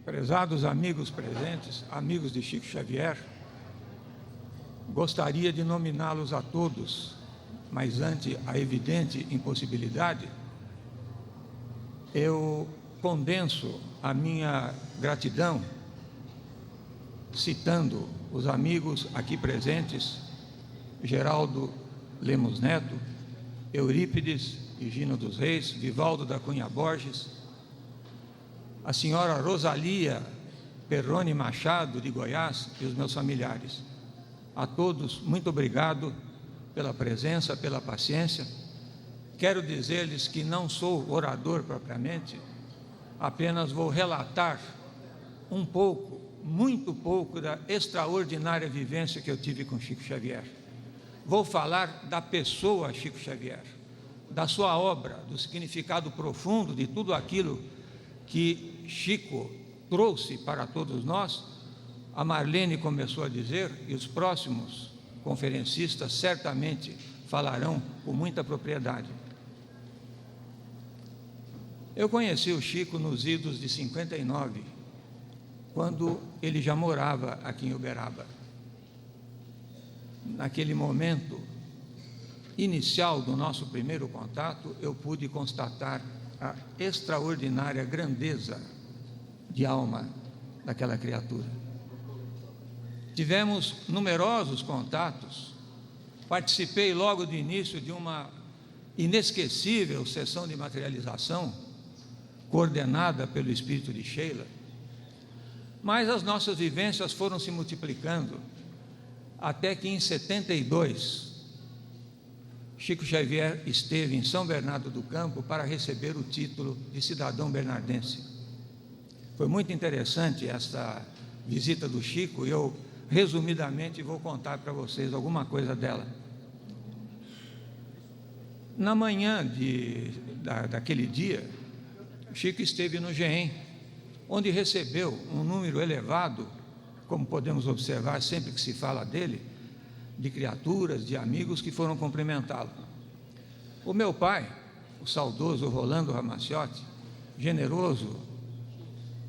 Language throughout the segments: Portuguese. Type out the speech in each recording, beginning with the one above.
Prezados amigos presentes, amigos de Chico Xavier, gostaria de nominá-los a todos, mas ante a evidente impossibilidade, eu condenso a minha gratidão, citando os amigos aqui presentes, Geraldo Lemos Neto, Eurípides Higino dos Reis, Vivaldo da Cunha Borges, a senhora Rosalia Perrone Machado, de Goiás, e os meus familiares. A todos, muito obrigado pela presença, pela paciência. Quero dizer-lhes que não sou orador propriamente, apenas vou relatar um pouco, muito pouco, da extraordinária vivência que eu tive com Chico Xavier. Vou falar da pessoa Chico Xavier, da sua obra, do significado profundo de tudo aquilo que Chico trouxe para todos nós. A Marlene começou a dizer, e os próximos conferencistas certamente falarão com muita propriedade. Eu conheci o Chico nos idos de 59, quando ele já morava aqui em Uberaba. Naquele momento inicial do nosso primeiro contato, eu pude constatar a extraordinária grandeza de alma daquela criatura. Tivemos numerosos contatos, participei logo de início de uma inesquecível sessão de materialização, coordenada pelo espírito de Sheila, mas as nossas vivências foram se multiplicando, até que em 72, Chico Xavier esteve em São Bernardo do Campo para receber o título de cidadão bernardense. Foi muito interessante esta visita do Chico, e eu resumidamente vou contar para vocês alguma coisa dela. Na manhã daquele dia, Chico esteve no GEM, onde recebeu um número elevado, como podemos observar sempre que se fala dele, de criaturas, de amigos que foram cumprimentá-lo. O meu pai, o saudoso Rolando Ramaciotti, generoso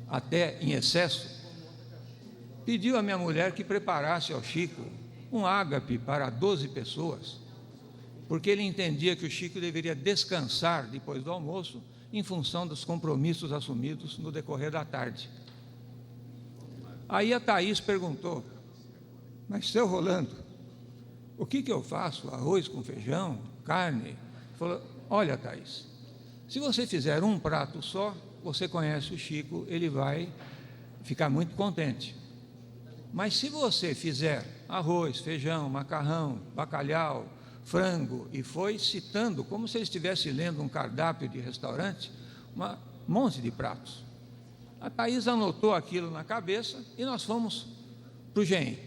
até em excesso, pediu à minha mulher que preparasse ao Chico um ágape para 12 pessoas, porque ele entendia que o Chico deveria descansar depois do almoço, em função dos compromissos assumidos no decorrer da tarde. Aí a Thaís perguntou: mas seu Rolando, o que eu faço? Arroz com feijão, carne? Falou: olha, Thaís, se você fizer um prato só, você conhece o Chico, ele vai ficar muito contente. Mas se você fizer arroz, feijão, macarrão, bacalhau, frango, e foi citando, como se ele estivesse lendo um cardápio de restaurante, um monte de pratos. A Thaís anotou aquilo na cabeça e nós fomos para o GEM.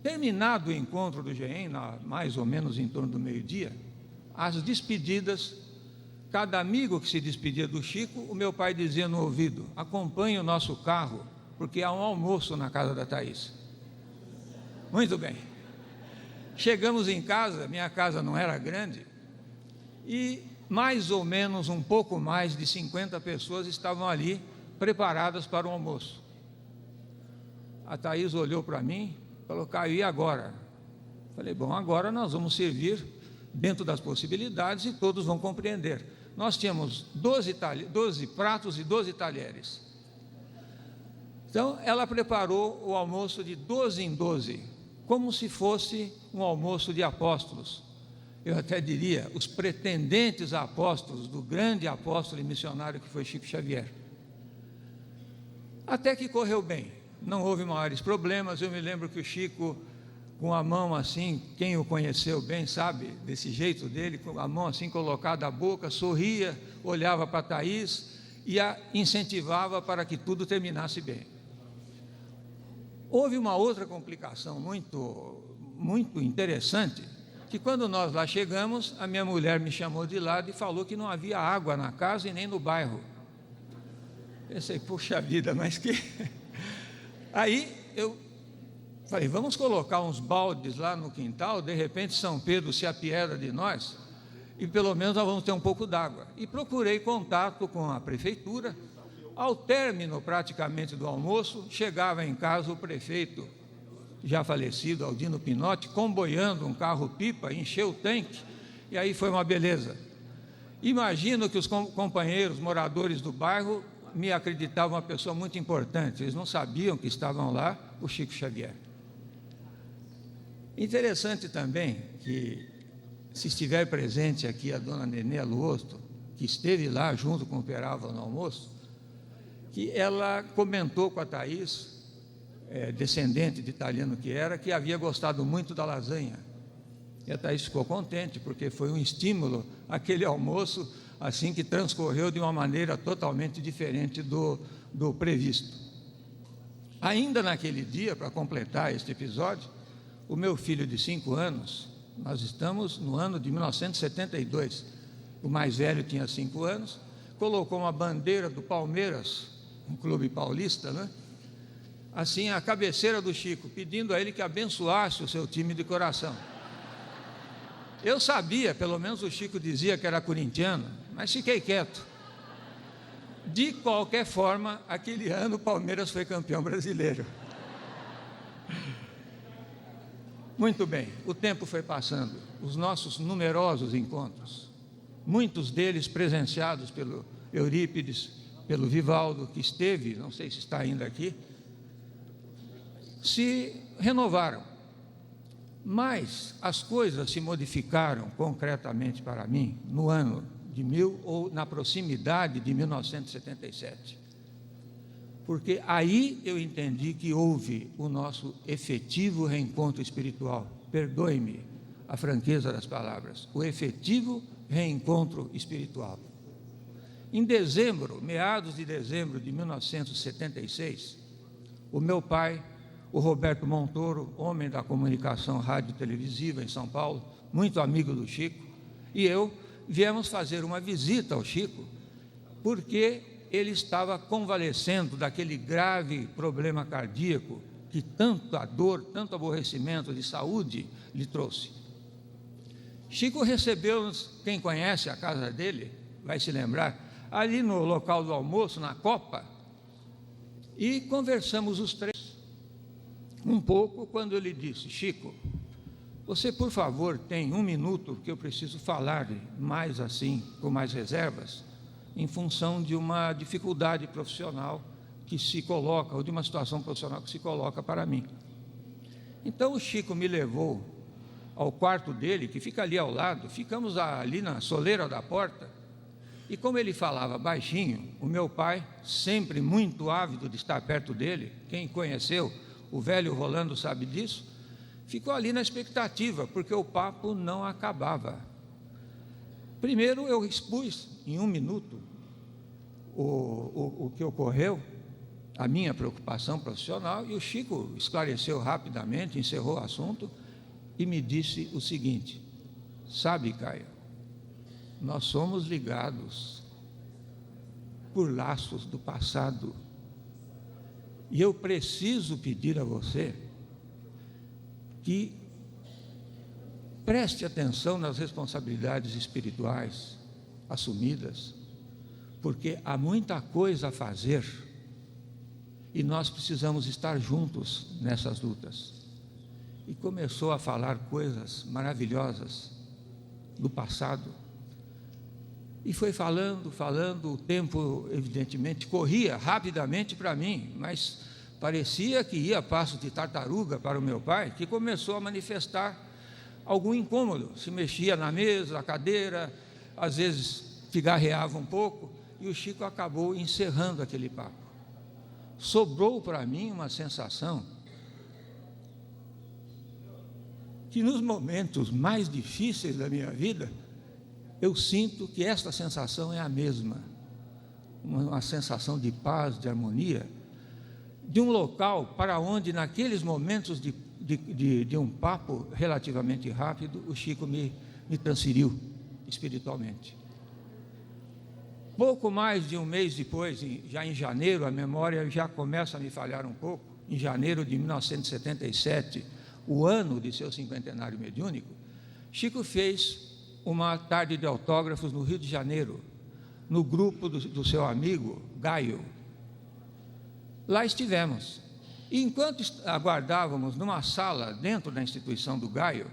Terminado o encontro do GEM, mais ou menos em torno do meio-dia, as despedidas, cada amigo que se despedia do Chico, o meu pai dizia no ouvido: acompanhe o nosso carro, porque há um almoço na casa da Thaís. Muito bem. Chegamos em casa, minha casa não era grande, e mais ou menos um pouco mais de 50 pessoas estavam ali, preparadas para o almoço. A Thaís olhou para mim, falou: Caio, e agora? Falei: bom, agora nós vamos servir dentro das possibilidades e todos vão compreender. Nós tínhamos 12 pratos e 12 talheres. Então, ela preparou o almoço de 12 em 12, como se fosse um almoço de apóstolos. Eu até diria, os pretendentes a apóstolos do grande apóstolo e missionário que foi Chico Xavier. Até que correu bem, não houve maiores problemas. Eu me lembro que o Chico, com a mão assim, quem o conheceu bem sabe desse jeito dele, com a mão assim colocada à boca, sorria, olhava para a Thaís e a incentivava para que tudo terminasse bem. Houve uma outra complicação muito interessante, que quando nós lá chegamos, a minha mulher me chamou de lado e falou que não havia água na casa e nem no bairro. Pensei: puxa vida, mas que... Aí eu falei: vamos colocar uns baldes lá no quintal, de repente São Pedro se apieda de nós, e pelo menos nós vamos ter um pouco d'água. E procurei contato com a prefeitura, Ao término praticamente do almoço, chegava em casa o prefeito, já falecido, Aldino Pinotti, comboiando um carro-pipa, encheu o tanque, e aí foi uma beleza. Imagino que os companheiros, moradores do bairro, me acreditavam uma pessoa muito importante, eles não sabiam que estavam lá o Chico Xavier. Interessante também que, se estiver presente aqui a dona Nenê Aluosto, que esteve lá junto com o Peralva no almoço, que ela comentou com a Thaís, descendente de italiano que era, que havia gostado muito da lasanha. E a Thaís ficou contente, porque foi um estímulo aquele almoço, assim, que transcorreu de uma maneira totalmente diferente do previsto. Ainda naquele dia, para completar este episódio, o meu filho de 5 anos, nós estamos no ano de 1972, o mais velho tinha 5 anos, colocou uma bandeira do Palmeiras, um clube paulista, né? Assim, a cabeceira do Chico, pedindo a ele que abençoasse o seu time de coração. Eu sabia, pelo menos o Chico dizia que era corintiano, mas fiquei quieto. De qualquer forma, aquele ano o Palmeiras foi campeão brasileiro. Muito bem, o tempo foi passando, os nossos numerosos encontros, muitos deles presenciados pelo Eurípides, pelo Vivaldo, que esteve, não sei se está ainda aqui, se renovaram, mas as coisas se modificaram concretamente para mim no ano de ou na proximidade de 1977, porque aí eu entendi que houve o nosso efetivo reencontro espiritual. Perdoe-me a franqueza das palavras, o efetivo reencontro espiritual. Em dezembro, meados de dezembro de 1976, o meu pai, o Roberto Montoro, homem da comunicação rádio-televisiva em São Paulo, muito amigo do Chico, e eu viemos fazer uma visita ao Chico, porque ele estava convalescendo daquele grave problema cardíaco que tanta dor, tanto aborrecimento de saúde lhe trouxe. Chico recebeu-nos, quem conhece a casa dele, vai se lembrar, ali no local do almoço, na Copa, e conversamos os três um pouco, quando eu lhe disse: Chico, você por favor tem 1 minuto, que eu preciso falar mais assim, com mais reservas, em função de uma dificuldade profissional que se coloca, ou de uma situação profissional que se coloca para mim. Então o Chico me levou ao quarto dele, que fica ali ao lado, ficamos ali na soleira da porta, e como ele falava baixinho, o meu pai, sempre muito ávido de estar perto dele, quem conheceu o velho Rolando sabe disso, ficou ali na expectativa, porque o papo não acabava. Primeiro eu expus em 1 minuto o que ocorreu, a minha preocupação profissional, e o Chico esclareceu rapidamente, encerrou o assunto e me disse o seguinte: sabe, Caio, nós somos ligados por laços do passado, e eu preciso pedir a você que preste atenção nas responsabilidades espirituais assumidas, porque há muita coisa a fazer e nós precisamos estar juntos nessas lutas. E começou a falar coisas maravilhosas do passado, e foi falando, o tempo evidentemente corria rapidamente para mim, mas parecia que ia a passo de tartaruga para o meu pai, que começou a manifestar algum incômodo, se mexia na mesa, na cadeira, às vezes pigarreava um pouco, e o Chico acabou encerrando aquele papo. Sobrou para mim uma sensação que nos momentos mais difíceis da minha vida, eu sinto que esta sensação é a mesma, uma sensação de paz, de harmonia, de um local para onde, naqueles momentos de um papo relativamente rápido, o Chico me transferiu espiritualmente. Pouco mais de um mês depois, já em janeiro, a memória já começa a me falhar um pouco, em janeiro de 1977, o ano de seu cinquentenário mediúnico, Chico fez uma tarde de autógrafos no Rio de Janeiro, no grupo do seu amigo Gaio, Lá estivemos. E enquanto aguardávamos numa sala dentro da instituição do Gaio,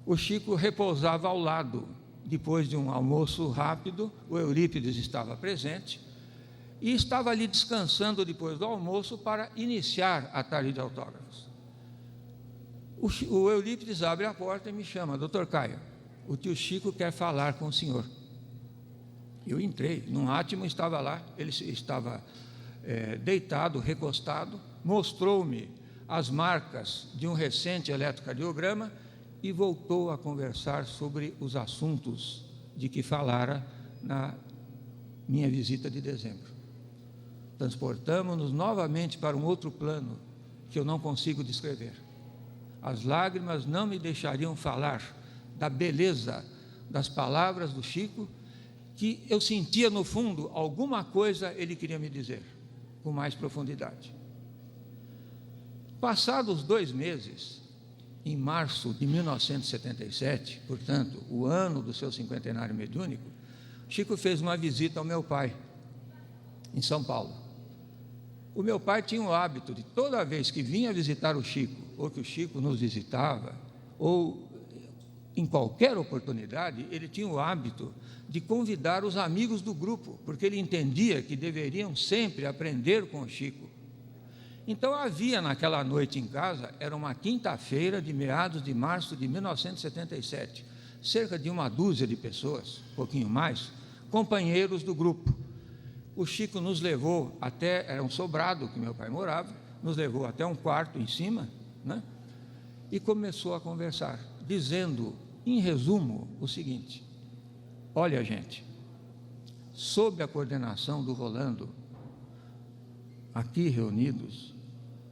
o Chico repousava ao lado. Depois de um almoço rápido, o Eurípides estava presente e estava ali descansando depois do almoço para iniciar a tarde de autógrafos. O Eurípides abre a porta e me chama: doutor Caio, o tio Chico quer falar com o senhor. Eu entrei, num átimo estava lá, ele estava deitado, recostado, mostrou-me as marcas de um recente eletrocardiograma e voltou a conversar sobre os assuntos de que falara na minha visita de dezembro. Transportamos-nos novamente para um outro plano que eu não consigo descrever. As lágrimas não me deixariam falar da beleza das palavras do Chico, que eu sentia no fundo alguma coisa ele queria me dizer, com mais profundidade. Passados 2 meses, em março de 1977, portanto, o ano do seu cinquentenário mediúnico, Chico fez uma visita ao meu pai, em São Paulo. O meu pai tinha o hábito de, toda vez que vinha visitar o Chico, ou que o Chico nos visitava, ou em qualquer oportunidade, ele tinha o hábito de convidar os amigos do grupo, porque ele entendia que deveriam sempre aprender com o Chico. Então havia naquela noite em casa, era uma quinta-feira de meados de março de 1977, cerca de 1 dúzia de pessoas, um pouquinho mais, companheiros do grupo. O Chico nos levou até, era um sobrado que meu pai morava, nos levou até um quarto em cima, né? E começou a conversar, dizendo, em resumo, o seguinte: olha, gente, sob a coordenação do Rolando, aqui reunidos,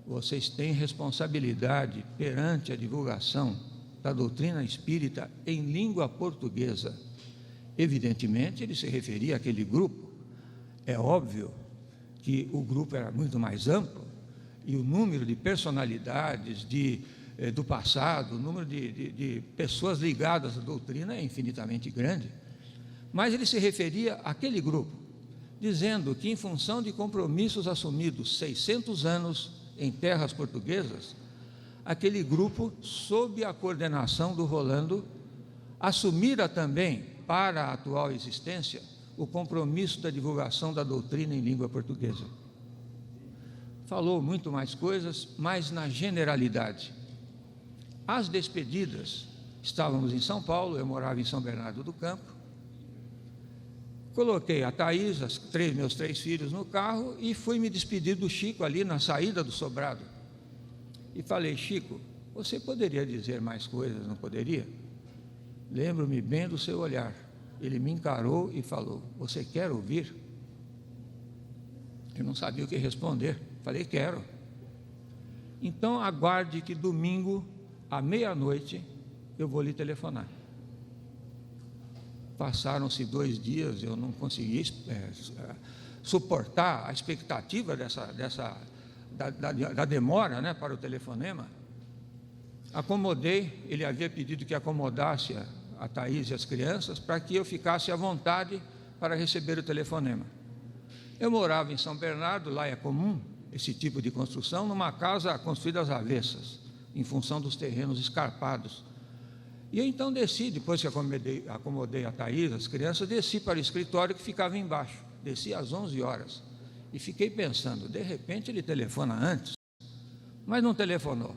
vocês têm responsabilidade perante a divulgação da doutrina espírita em língua portuguesa. Evidentemente, ele se referia àquele grupo. É óbvio que o grupo era muito mais amplo e o número de personalidades do passado, o número de pessoas ligadas à doutrina é infinitamente grande. Mas ele se referia àquele grupo, dizendo que, em função de compromissos assumidos 600 anos em terras portuguesas, aquele grupo, sob a coordenação do Rolando, assumira também, para a atual existência, o compromisso da divulgação da doutrina em língua portuguesa. Falou muito mais coisas, mas na generalidade. As despedidas, estávamos em São Paulo, eu morava em São Bernardo do Campo, coloquei a Thaís, meus 3 filhos no carro e fui me despedir do Chico ali na saída do sobrado. E falei: Chico, você poderia dizer mais coisas, não poderia? Lembro-me bem do seu olhar. Ele me encarou e falou: você quer ouvir? Eu não sabia o que responder. Falei: quero. Então aguarde que domingo, à meia-noite, eu vou lhe telefonar. Passaram-se 2 dias, eu não consegui suportar a expectativa da demora, né, para o telefonema. Acomodei, ele havia pedido que acomodasse a Thaís e as crianças para que eu ficasse à vontade para receber o telefonema. Eu morava em São Bernardo, lá é comum esse tipo de construção, numa casa construída às avessas, em função dos terrenos escarpados. E eu então desci, depois que acomodei a Thaís, as crianças, desci para o escritório que ficava embaixo. Desci às 11 horas e fiquei pensando, de repente ele telefona antes, mas não telefonou.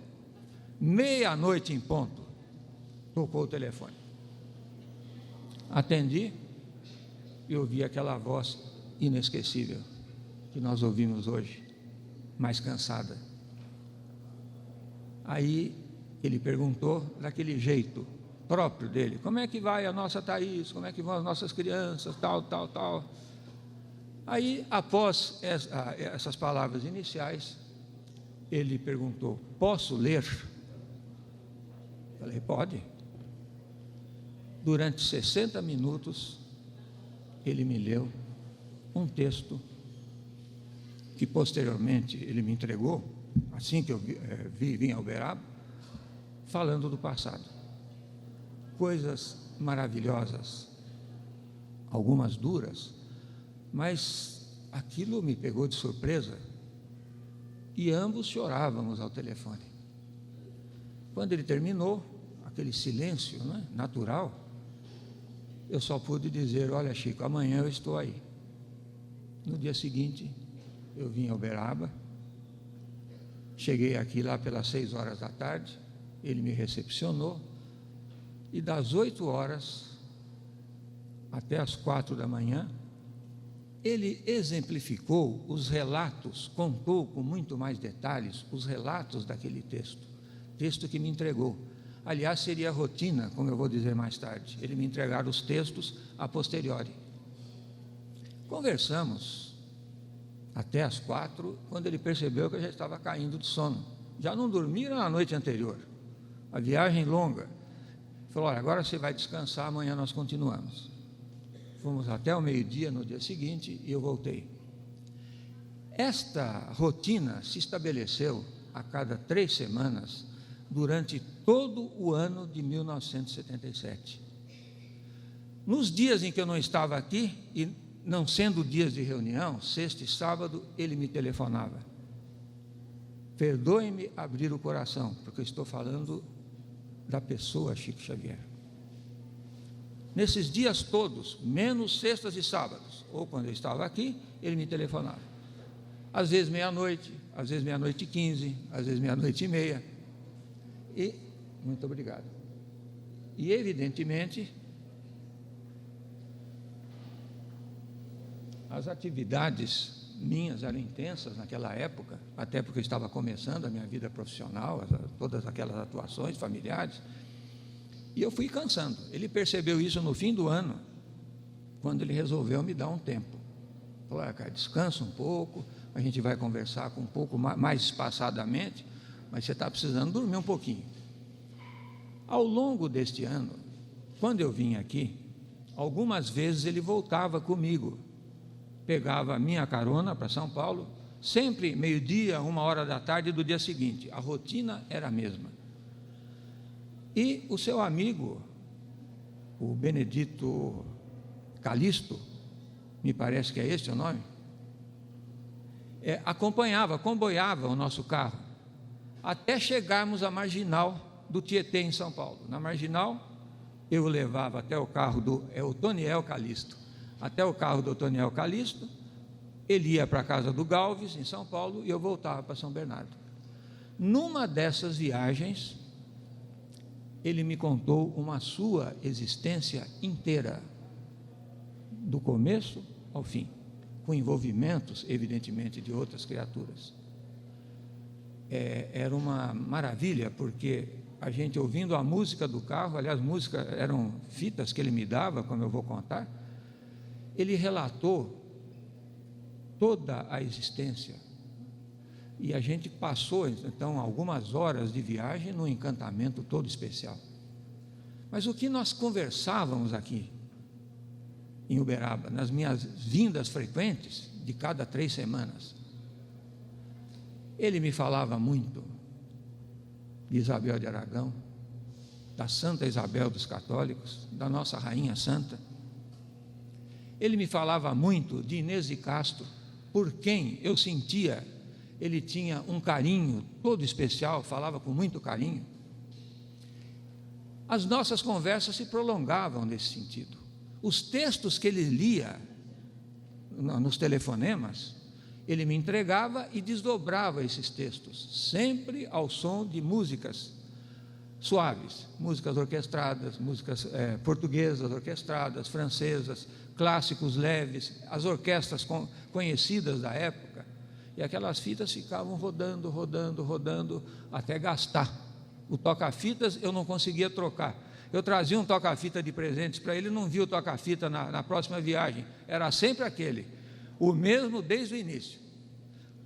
Meia-noite em ponto, tocou o telefone. Atendi e ouvi aquela voz inesquecível que nós ouvimos hoje, mais cansada. Aí ele perguntou daquele jeito próprio dele: como é que vai a nossa Thaís, como é que vão as nossas crianças, tal. Aí, após essas palavras iniciais, ele perguntou: posso ler? Falei: pode. Durante 60 minutos, ele me leu um texto que posteriormente ele me entregou, assim que eu vim a Uberaba, falando do passado. Coisas maravilhosas, algumas duras, mas aquilo me pegou de surpresa, e ambos chorávamos ao telefone. Quando ele terminou, aquele silêncio, né, natural, eu só pude dizer: olha, Chico, amanhã eu estou aí. No dia seguinte, eu vim a Uberaba, cheguei aqui lá pelas 6 horas da tarde, ele me recepcionou, e das 8 horas até as 4 da manhã, ele exemplificou os relatos, contou com muito mais detalhes os relatos daquele texto que me entregou. Aliás, seria a rotina, como eu vou dizer mais tarde, ele me entregar os textos a posteriori. Conversamos até as 4, quando ele percebeu que eu já estava caindo de sono. Já não dormia na noite anterior, a viagem longa. Ele falou: olha, agora você vai descansar, amanhã nós continuamos. Fomos até o meio-dia no dia seguinte e eu voltei. Esta rotina se estabeleceu a cada 3 semanas durante todo o ano de 1977. Nos dias em que eu não estava aqui, e não sendo dias de reunião, sexta e sábado, ele me telefonava: perdoe-me abrir o coração, porque eu estou falando da pessoa Chico Xavier. Nesses dias todos, menos sextas e sábados, ou quando eu estava aqui, ele me telefonava. Às vezes meia-noite, às vezes 00:15, às vezes 00:30. E, muito obrigado. E evidentemente, as atividades minhas eram intensas naquela época, até porque eu estava começando a minha vida profissional, todas aquelas atuações familiares, e eu fui cansando. Ele percebeu isso no fim do ano, quando ele resolveu me dar um tempo. Falou: cara, descansa um pouco, a gente vai conversar com um pouco mais espaçadamente, mas você está precisando dormir um pouquinho. Ao longo deste ano, quando eu vim aqui, algumas vezes ele voltava comigo, pegava a minha carona para São Paulo, sempre meio-dia, 1 hora da tarde do dia seguinte. A rotina era a mesma. E o seu amigo, o Benedito Calixto, me parece que é esse o nome, comboiava o nosso carro, até chegarmos à marginal do Tietê, em São Paulo. Na marginal, eu o levava até o carro do Otoniel Calixto, até o carro do Otoniel Calixto, ele ia para a casa do Galves, em São Paulo, e eu voltava para São Bernardo. Numa dessas viagens, ele me contou uma sua existência inteira, do começo ao fim, com envolvimentos, evidentemente, de outras criaturas. Era uma maravilha, porque a gente ouvindo a música do carro, aliás, música eram fitas que ele me dava, como eu vou contar, ele relatou toda a existência, e a gente passou então algumas horas de viagem num encantamento todo especial. Mas o que nós conversávamos aqui em Uberaba, nas minhas vindas frequentes de cada 3 semanas, ele me falava muito de Isabel de Aragão, da Santa Isabel dos Católicos, da nossa Rainha Santa. Ele me falava muito de Inês de Castro, por quem eu sentia, ele tinha um carinho todo especial, falava com muito carinho. As nossas conversas se prolongavam nesse sentido. Os textos que ele lia nos telefonemas, ele me entregava e desdobrava esses textos, sempre ao som de músicas suaves, músicas orquestradas, músicas portuguesas orquestradas, francesas, clássicos leves, as orquestras conhecidas da época, e aquelas fitas ficavam rodando, rodando, rodando, até gastar. O toca-fitas eu não conseguia trocar. Eu trazia um toca-fita de presentes para ele, não via o toca-fita na próxima viagem, era sempre aquele, o mesmo desde o início.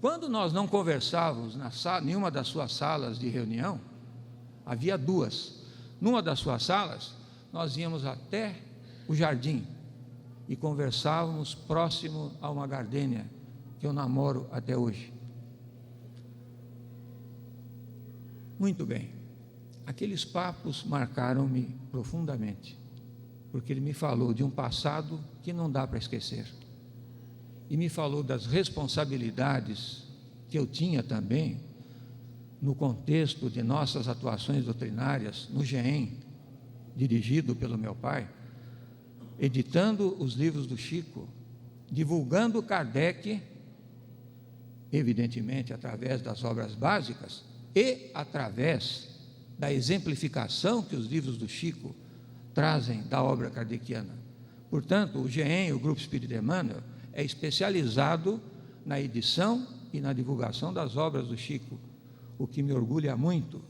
Quando nós não conversávamos em uma das suas salas de reunião, havia 2. Numa das suas salas, nós íamos até o jardim e conversávamos próximo a uma gardênia que eu namoro até hoje. Muito bem, aqueles papos marcaram-me profundamente, porque ele me falou de um passado que não dá para esquecer, e me falou das responsabilidades que eu tinha também, no contexto de nossas atuações doutrinárias, no GEM, dirigido pelo meu pai, editando os livros do Chico, divulgando Kardec, evidentemente através das obras básicas e através da exemplificação que os livros do Chico trazem da obra kardeciana. Portanto, o GEM, o Grupo Espírita Emmanuel, é especializado na edição e na divulgação das obras do Chico, o que me orgulha muito,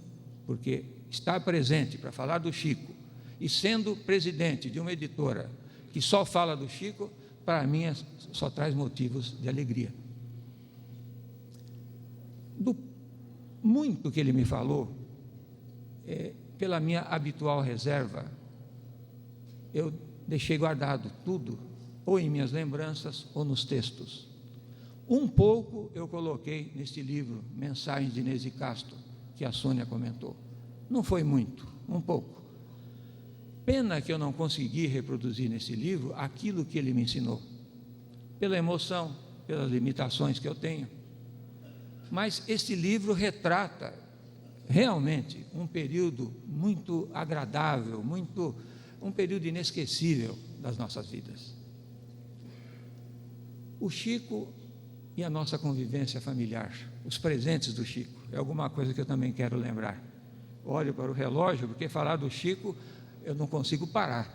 porque estar presente para falar do Chico e sendo presidente de uma editora que só fala do Chico, para mim só traz motivos de alegria. Do muito que ele me falou, pela minha habitual reserva, eu deixei guardado tudo, ou em minhas lembranças, ou nos textos. Um pouco eu coloquei neste livro, Mensagens de Inês de Castro, que a Sônia comentou. Não foi muito, um pouco. Pena que eu não consegui reproduzir nesse livro aquilo que ele me ensinou, pela emoção, pelas limitações que eu tenho. Mas este livro retrata realmente um período muito agradável, um período inesquecível das nossas vidas. O Chico e a nossa convivência familiar, os presentes do Chico, é alguma coisa que eu também quero lembrar. Olho para o relógio, porque falar do Chico eu não consigo parar.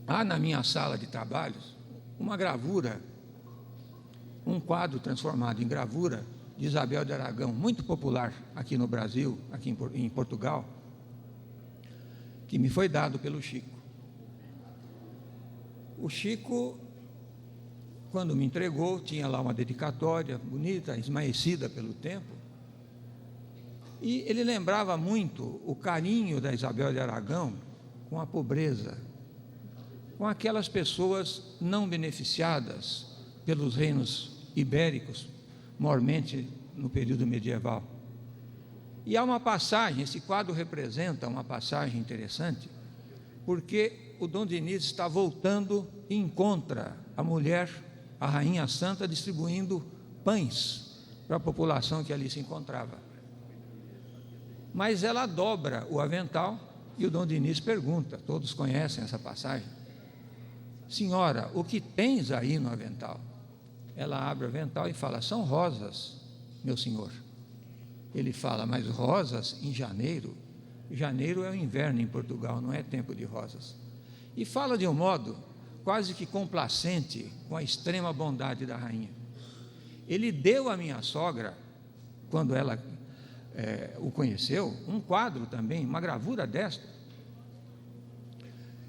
Há na minha sala de trabalhos uma gravura, um quadro transformado em gravura de Isabel de Aragão, muito popular aqui no Brasil, aqui em Portugal, que me foi dado pelo Chico. O Chico, quando me entregou, tinha lá uma dedicatória bonita, esmaecida pelo tempo, e ele lembrava muito o carinho da Isabel de Aragão com a pobreza, com aquelas pessoas não beneficiadas pelos reinos ibéricos, mormente no período medieval. E há uma passagem, esse quadro representa uma passagem interessante, porque o Dom Diniz está voltando e encontra a mulher, a Rainha Santa, distribuindo pães para a população que ali se encontrava. Mas ela dobra o avental e o Dom Diniz pergunta, todos conhecem essa passagem: senhora, o que tens aí no avental? Ela abre o avental e fala: são rosas, meu senhor. Ele fala: mas rosas em janeiro? Janeiro é o inverno em Portugal, não é tempo de rosas. E fala de um modo quase que complacente com a extrema bondade da rainha. Ele deu à minha sogra, quando ela o conheceu, um quadro também, uma gravura desta,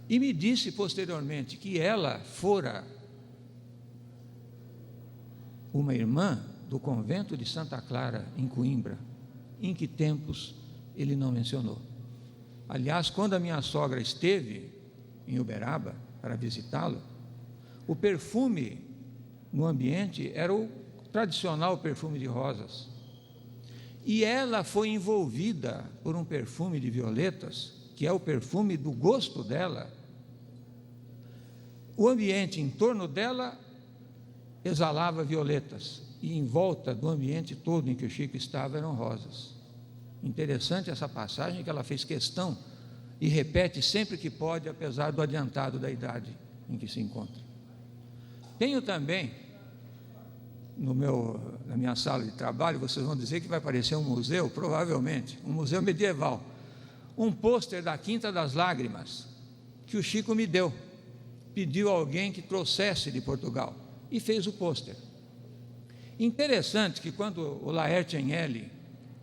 e me disse posteriormente que ela fora uma irmã do convento de Santa Clara, em Coimbra. Em que tempos ele não mencionou. Aliás, quando a minha sogra esteve em Uberaba para visitá-lo, o perfume no ambiente era o tradicional perfume de rosas, e ela foi envolvida por um perfume de violetas, que é o perfume do gosto dela. O ambiente em torno dela exalava violetas, e em volta do ambiente todo em que o Chico estava eram rosas. Interessante essa passagem, que ela fez questão e repete sempre que pode, apesar do adiantado da idade em que se encontra. Tenho também na minha sala de trabalho, vocês vão dizer que vai parecer um museu, provavelmente, um museu medieval, um pôster da Quinta das Lágrimas, que o Chico me deu, pediu a alguém que trouxesse de Portugal, e fez o pôster. Interessante que quando o Laerte Agnelli,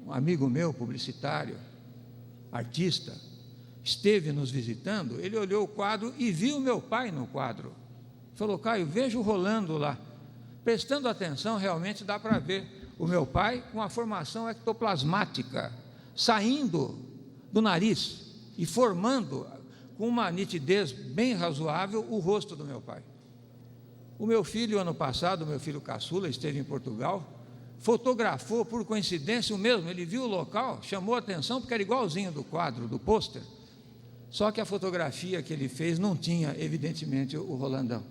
um amigo meu, publicitário, artista, esteve nos visitando, ele olhou o quadro e viu meu pai no quadro. Falou: Caio, vejo rolando lá. Prestando atenção, realmente dá para ver o meu pai com a formação ectoplasmática, saindo do nariz e formando com uma nitidez bem razoável o rosto do meu pai. O meu filho, ano passado, o meu filho caçula, esteve em Portugal, fotografou, por coincidência, o mesmo, ele viu o local, chamou a atenção, porque era igualzinho do quadro, do pôster, só que a fotografia que ele fez não tinha, evidentemente, o Rolandão.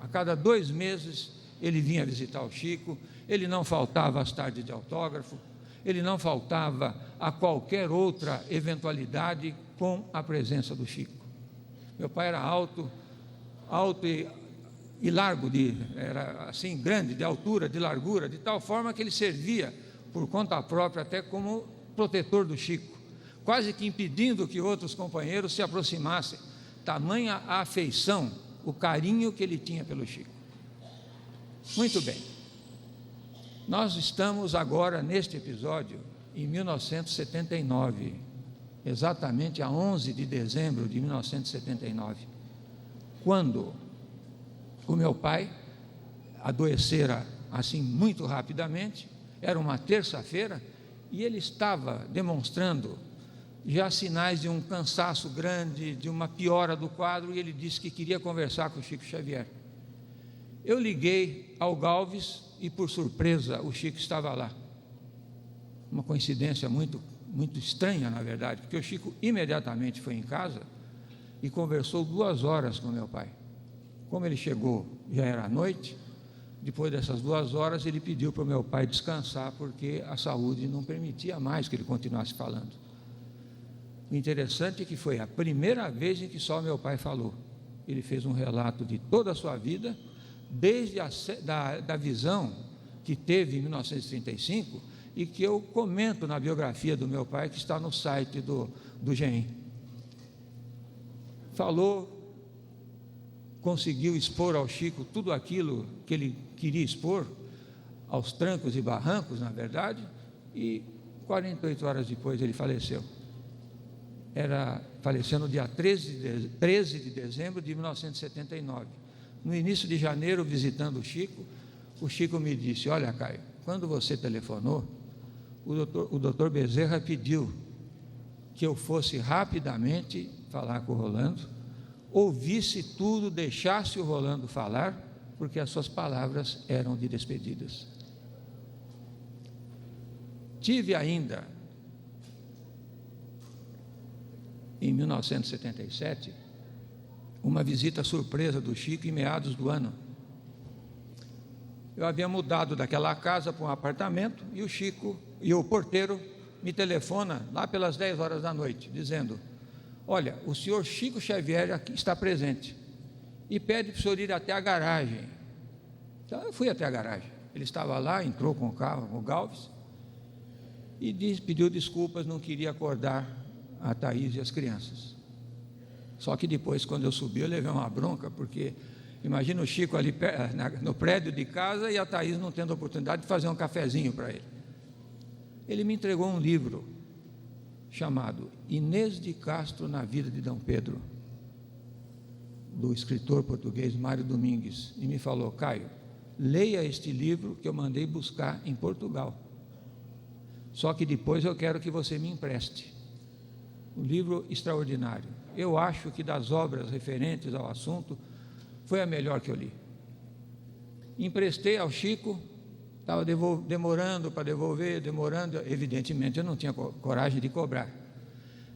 A cada 2 meses ele vinha visitar o Chico, ele não faltava às tardes de autógrafo, ele não faltava a qualquer outra eventualidade com a presença do Chico. Meu pai era alto e largo, era assim, grande, de altura, de largura, de tal forma que ele servia por conta própria até como protetor do Chico, quase que impedindo que outros companheiros se aproximassem, tamanha a afeição, o carinho que ele tinha pelo Chico. Muito bem, nós estamos agora neste episódio em 1979, exatamente a 11 de dezembro de 1979, quando o meu pai adoecera assim muito rapidamente. Era uma terça-feira e ele estava demonstrando já sinais de um cansaço grande, de uma piora do quadro, e ele disse que queria conversar com o Chico Xavier. Eu liguei ao Galves e, por surpresa, o Chico estava lá. Uma coincidência muito estranha, na verdade, porque o Chico imediatamente foi em casa e conversou 2 horas com meu pai. Como ele chegou, já era noite. Depois dessas 2 horas, ele pediu para o meu pai descansar, porque a saúde não permitia mais que ele continuasse falando. O interessante é que foi a primeira vez em que só meu pai falou. Ele fez um relato de toda a sua vida, desde da visão que teve em 1935, e que eu comento na biografia do meu pai, que está no site do GEM. Falou, conseguiu expor ao Chico tudo aquilo que ele queria expor, aos trancos e barrancos, na verdade, e 48 horas depois ele faleceu. Faleceu no dia 13 de dezembro de 1979. No início de janeiro, visitando o Chico me disse: olha, Caio, quando você telefonou, o doutor Bezerra pediu que eu fosse rapidamente falar com o Rolando, ouvisse tudo, deixasse o Rolando falar, porque as suas palavras eram de despedidas. Tive ainda, em 1977, uma visita surpresa do Chico em meados do ano. Eu havia mudado daquela casa para um apartamento e o Chico e o porteiro me telefona lá pelas 10 horas da noite, dizendo: olha, o senhor Chico Xavier aqui está presente e pede para o senhor ir até a garagem. Então eu fui até a garagem. Ele estava lá, entrou com o carro, com o Galves, e pediu desculpas, não queria acordar a Thaís e as crianças. Só que depois, quando eu subi, eu levei uma bronca, porque imagina o Chico ali no prédio de casa e a Thaís não tendo a oportunidade de fazer um cafezinho para ele. Ele me entregou um livro chamado Inês de Castro na Vida de D. Pedro, do escritor português Mário Domingues, e me falou: Caio, leia este livro que eu mandei buscar em Portugal, só que depois eu quero que você me empreste. Um livro extraordinário. Eu acho que das obras referentes ao assunto foi a melhor que eu li. Emprestei ao Chico, estava demorando para devolver, evidentemente eu não tinha coragem de cobrar.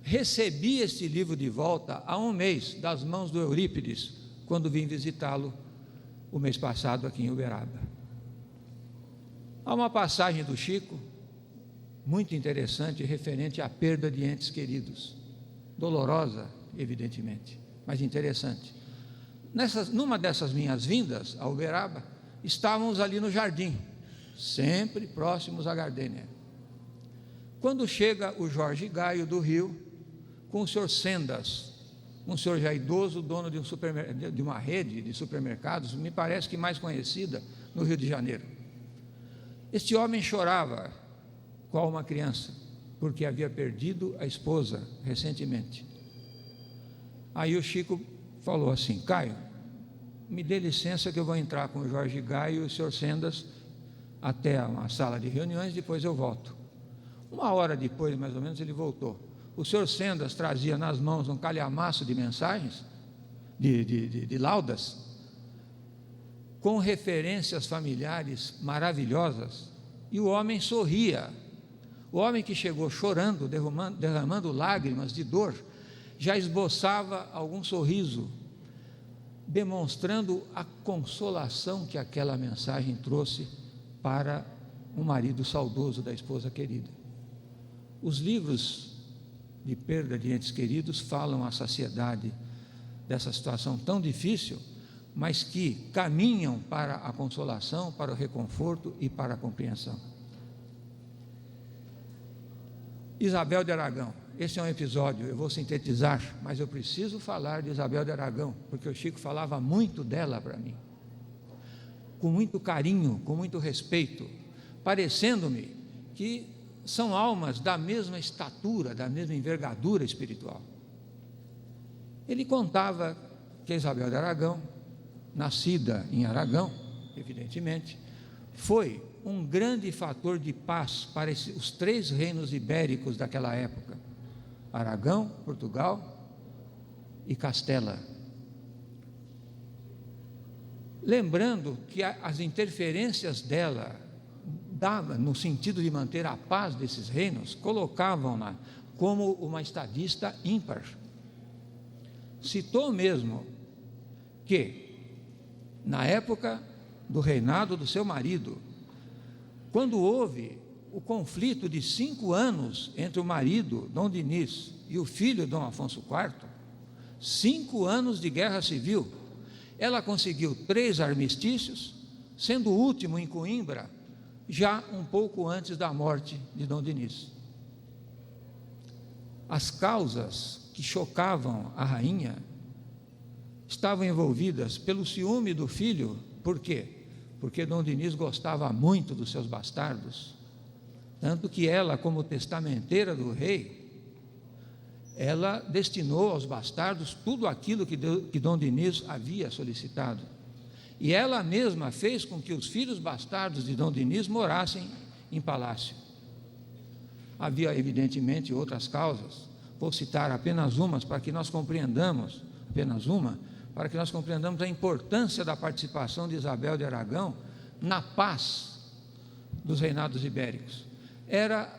Recebi este livro de volta há 1 mês, das mãos do Eurípides, quando vim visitá-lo o mês passado aqui em Uberaba. Há uma passagem do Chico muito interessante, referente à perda de entes queridos, dolorosa, evidentemente, mas interessante. Numa dessas minhas vindas a Uberaba, estávamos ali no jardim, sempre próximos à gardênia, quando chega o Jorge Gaio do Rio, com o senhor Sendas, um senhor já idoso, dono de uma rede de supermercados, me parece que mais conhecida no Rio de Janeiro. Este homem chorava, qual uma criança, porque havia perdido a esposa recentemente. Aí o Chico falou assim: Caio, me dê licença que eu vou entrar com o Jorge Gaio e o senhor Sendas até uma sala de reuniões, depois eu volto. 1 hora depois, mais ou menos, ele voltou. O senhor Sendas trazia nas mãos um calhamaço de mensagens, de laudas, com referências familiares maravilhosas, e o homem sorria. O homem que chegou chorando, derramando lágrimas de dor, já esboçava algum sorriso, demonstrando a consolação que aquela mensagem trouxe para o marido saudoso da esposa querida. Os livros de perda de entes queridos falam à saciedade dessa situação tão difícil, mas que caminham para a consolação, para o reconforto e para a compreensão. Isabel de Aragão, esse é um episódio, eu vou sintetizar, mas eu preciso falar de Isabel de Aragão, porque o Chico falava muito dela para mim, com muito carinho, com muito respeito, parecendo-me que são almas da mesma estatura, da mesma envergadura espiritual. Ele contava que Isabel de Aragão, nascida em Aragão, evidentemente, foi um grande fator de paz para os 3 reinos ibéricos daquela época: Aragão, Portugal e Castela. Lembrando que as interferências dela, no sentido de manter a paz desses reinos, colocavam-na como uma estadista ímpar. Citou mesmo que, na época do reinado do seu marido, quando houve o conflito de 5 anos entre o marido, Dom Dinis, e o filho, Dom Afonso IV, 5 anos de guerra civil, ela conseguiu 3 armistícios, sendo o último em Coimbra, já um pouco antes da morte de Dom Dinis. As causas que chocavam a rainha estavam envolvidas pelo ciúme do filho. Por quê? Porque Dom Dinis gostava muito dos seus bastardos, tanto que ela, como testamenteira do rei, ela destinou aos bastardos tudo aquilo que Dom Dinis havia solicitado, e ela mesma fez com que os filhos bastardos de Dom Dinis morassem em palácio. Havia evidentemente outras causas, vou citar apenas umas para que nós compreendamos, a importância da participação de Isabel de Aragão na paz dos reinados ibéricos. Era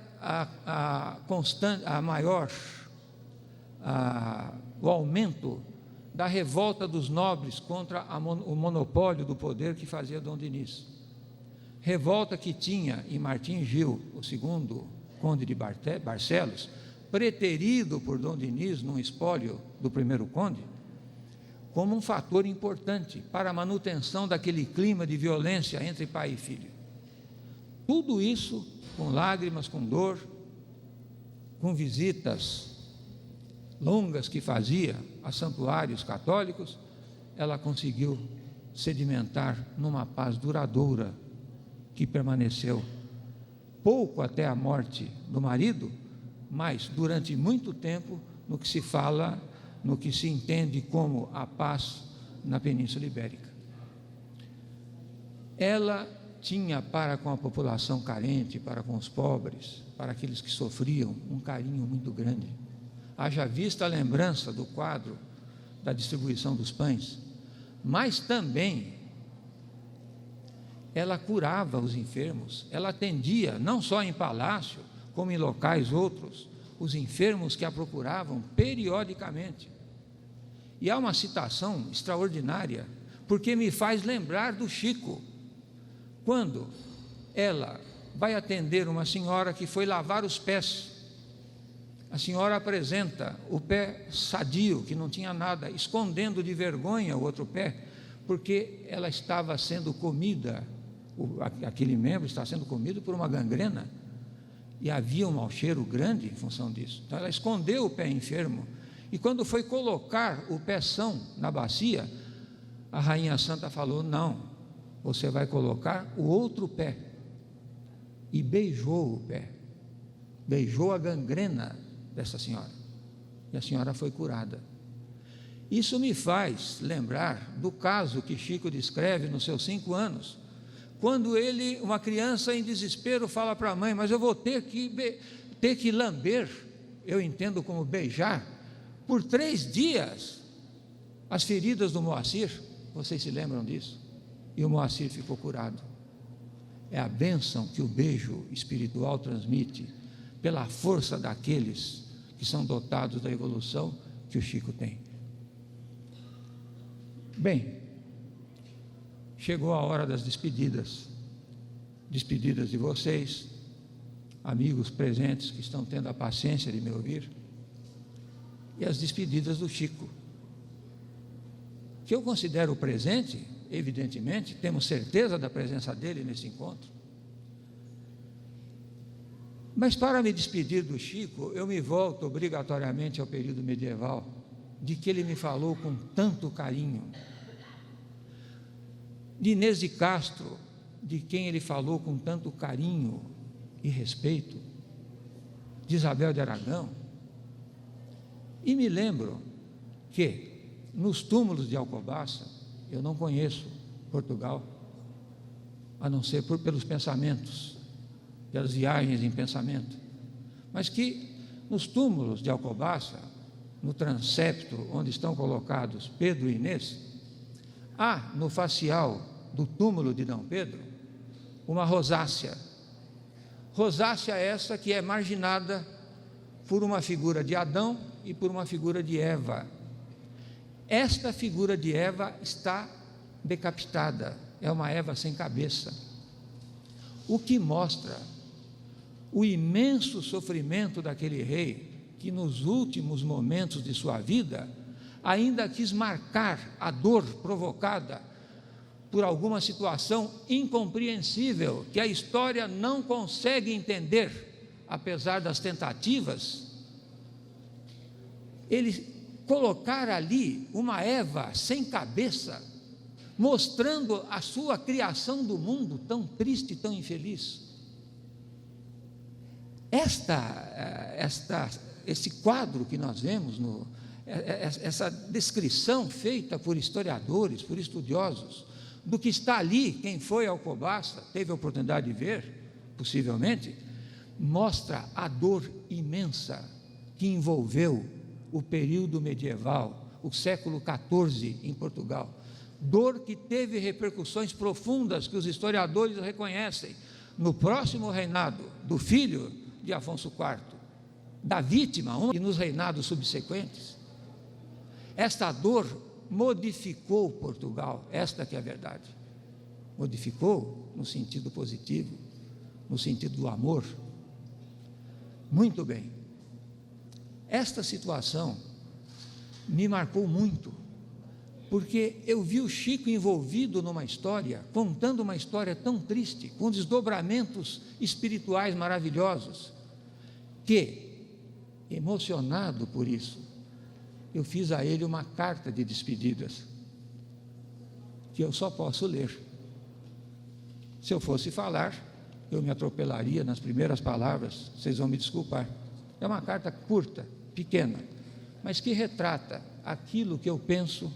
o aumento da revolta dos nobres contra o monopólio do poder que fazia Dom Dinis. Revolta que tinha em Martim Gil, o segundo conde de Barcelos, preterido por Dom Dinis num espólio do primeiro conde, como um fator importante para a manutenção daquele clima de violência entre pai e filho. Tudo isso, com lágrimas, com dor, com visitas longas que fazia a santuários católicos, ela conseguiu sedimentar numa paz duradoura que permaneceu pouco até a morte do marido, mas durante muito tempo no que se fala, no que se entende como a paz na Península Ibérica. Ela tinha para com a população carente, para com os pobres, para aqueles que sofriam, um carinho muito grande. Haja vista a lembrança do quadro da distribuição dos pães, mas também ela curava os enfermos, ela atendia, não só em palácio, como em locais outros, os enfermos que a procuravam periodicamente. E há uma citação extraordinária, porque me faz lembrar do Chico, quando ela vai atender uma senhora que foi lavar os pés. A senhora apresenta o pé sadio, que não tinha nada, escondendo de vergonha o outro pé, porque ela estava sendo comida, aquele membro está sendo comido por uma gangrena, e havia um mau cheiro grande em função disso. Então ela escondeu o pé enfermo, e quando foi colocar o pé são na bacia, a Rainha Santa falou: não, você vai colocar o outro pé, e beijou o pé, beijou a gangrena dessa senhora, e a senhora foi curada. Isso me faz lembrar do caso que Chico descreve nos seus 5 anos, quando ele, uma criança em desespero, fala para a mãe: mas eu vou ter que lamber, eu entendo como beijar, por 3 dias as feridas do Moacir. Vocês se lembram disso? E o Moacir ficou curado. É a bênção que o beijo espiritual transmite, pela força daqueles que são dotados da evolução que o Chico tem. Bem, chegou a hora das despedidas de vocês, amigos presentes que estão tendo a paciência de me ouvir, e as despedidas do Chico, que eu considero presente, evidentemente, temos certeza da presença dele nesse encontro. Mas para me despedir do Chico, eu me volto obrigatoriamente ao período medieval, de que ele me falou com tanto carinho, de Inês de Castro, de quem ele falou com tanto carinho e respeito, de Isabel de Aragão, e me lembro que nos túmulos de Alcobaça, eu não conheço Portugal, a não ser pelos pensamentos, pelas viagens em pensamento, mas que nos túmulos de Alcobaça, no transepto onde estão colocados Pedro e Inês, há no facial do túmulo de D. Pedro uma rosácea. Rosácea essa que é marginada por uma figura de Adão e por uma figura de Eva. Esta figura de Eva está decapitada, é uma Eva sem cabeça, o que mostra o imenso sofrimento daquele rei que nos últimos momentos de sua vida ainda quis marcar a dor provocada por alguma situação incompreensível que a história não consegue entender, apesar das tentativas. Ele colocar ali uma Eva sem cabeça, mostrando a sua criação do mundo tão triste e tão infeliz. Esse quadro que nós vemos, essa descrição feita por historiadores, por estudiosos, do que está ali, quem foi a Alcobaça, teve a oportunidade de ver, possivelmente, mostra a dor imensa que envolveu o período medieval, o século XIV em Portugal. Dor que teve repercussões profundas que os historiadores reconhecem no próximo reinado do filho de Afonso IV, da vítima, e nos reinados subsequentes. Esta dor modificou Portugal, esta que é a verdade. Modificou no sentido positivo, no sentido do amor. Muito bem. Esta situação me marcou muito, porque eu vi o Chico envolvido numa história, contando uma história tão triste, com desdobramentos espirituais maravilhosos, que, emocionado por isso, eu fiz a ele uma carta de despedidas, que eu só posso ler. Se eu fosse falar, eu me atropelaria nas primeiras palavras, vocês vão me desculpar. É uma carta curta, pequena, mas que retrata aquilo que eu penso,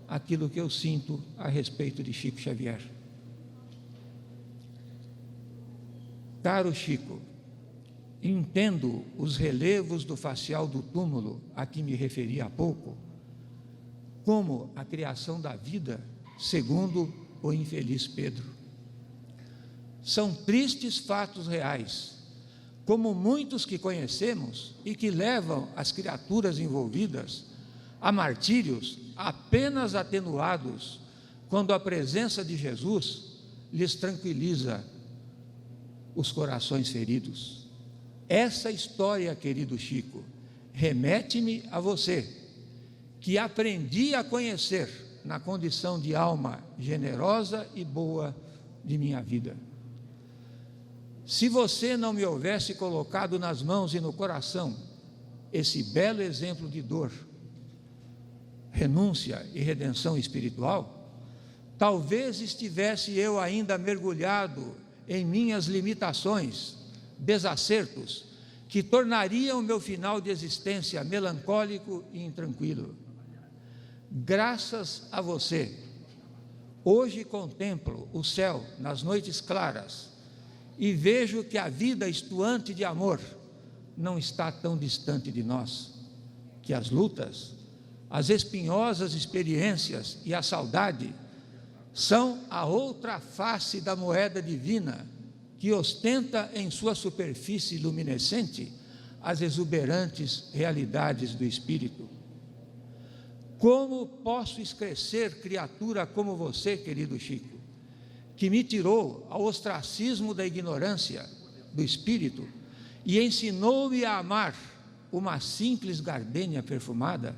aquilo que eu sinto a respeito de Chico Xavier. Caro Chico, entendo os relevos do facial do túmulo a que me referi há pouco, como a criação da vida, segundo o infeliz Pedro. São tristes fatos reais, como muitos que conhecemos e que levam as criaturas envolvidas a martírios apenas atenuados quando a presença de Jesus lhes tranquiliza os corações feridos. Essa história, querido Chico, remete-me a você, que aprendi a conhecer na condição de alma generosa e boa de minha vida. Se você não me houvesse colocado nas mãos e no coração esse belo exemplo de dor, renúncia e redenção espiritual, talvez estivesse eu ainda mergulhado em minhas limitações, desacertos, que tornariam o meu final de existência melancólico e intranquilo. Graças a você, hoje contemplo o céu nas noites claras e vejo que a vida estuante de amor não está tão distante de nós, que as lutas, as espinhosas experiências e a saudade são a outra face da moeda divina que ostenta em sua superfície luminescente as exuberantes realidades do espírito. Como posso esquecer criatura como você, querido Chico, que me tirou ao ostracismo da ignorância do espírito e ensinou-me a amar uma simples gardênia perfumada,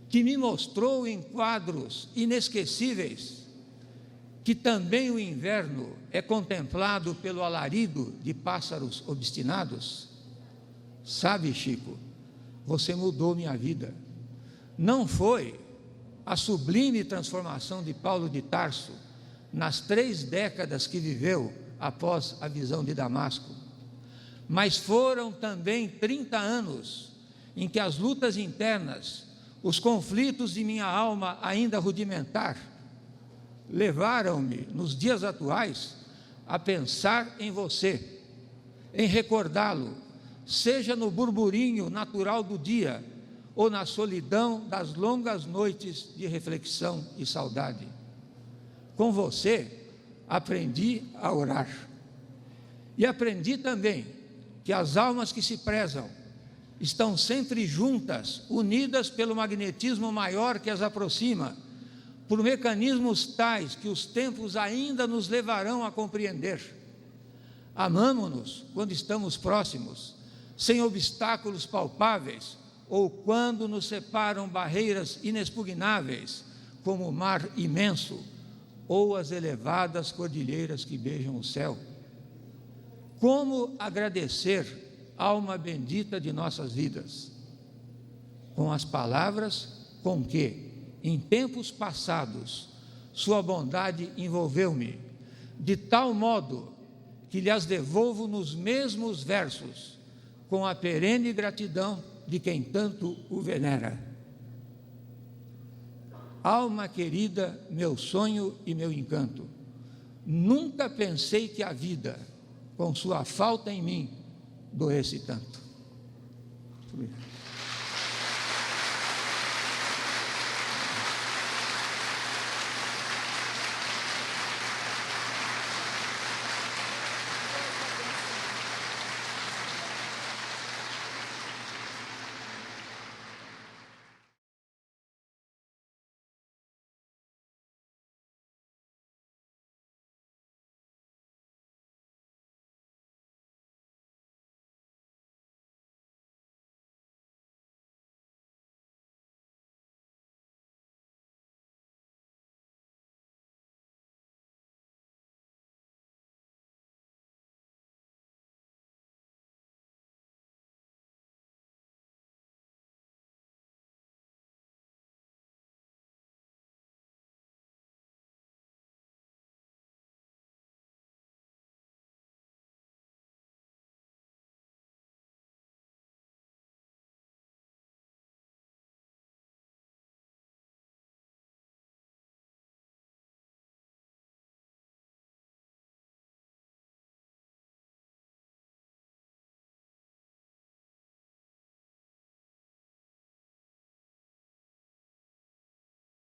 que me mostrou em quadros inesquecíveis que também o inverno é contemplado pelo alarido de pássaros obstinados? Sabe, Chico, você mudou minha vida. Não foi a sublime transformação de Paulo de Tarso nas 3 décadas que viveu após a visão de Damasco, mas foram também 30 anos em que as lutas internas, os conflitos de minha alma ainda rudimentar, levaram-me, nos dias atuais, a pensar em você, em recordá-lo, seja no burburinho natural do dia, ou na solidão das longas noites de reflexão e saudade. Com você, aprendi a orar. E aprendi também que as almas que se prezam estão sempre juntas, unidas pelo magnetismo maior que as aproxima, por mecanismos tais que os tempos ainda nos levarão a compreender. Amamo-nos quando estamos próximos, sem obstáculos palpáveis, ou quando nos separam barreiras inexpugnáveis, como o mar imenso, ou as elevadas cordilheiras que beijam o céu. Como agradecer, alma bendita de nossas vidas? Com as palavras com que, em tempos passados, sua bondade envolveu-me, de tal modo que lhes devolvo nos mesmos versos, com a perene gratidão de quem tanto o venera. Alma querida, meu sonho e meu encanto, nunca pensei que a vida, com sua falta em mim, doesse tanto. Muito obrigado.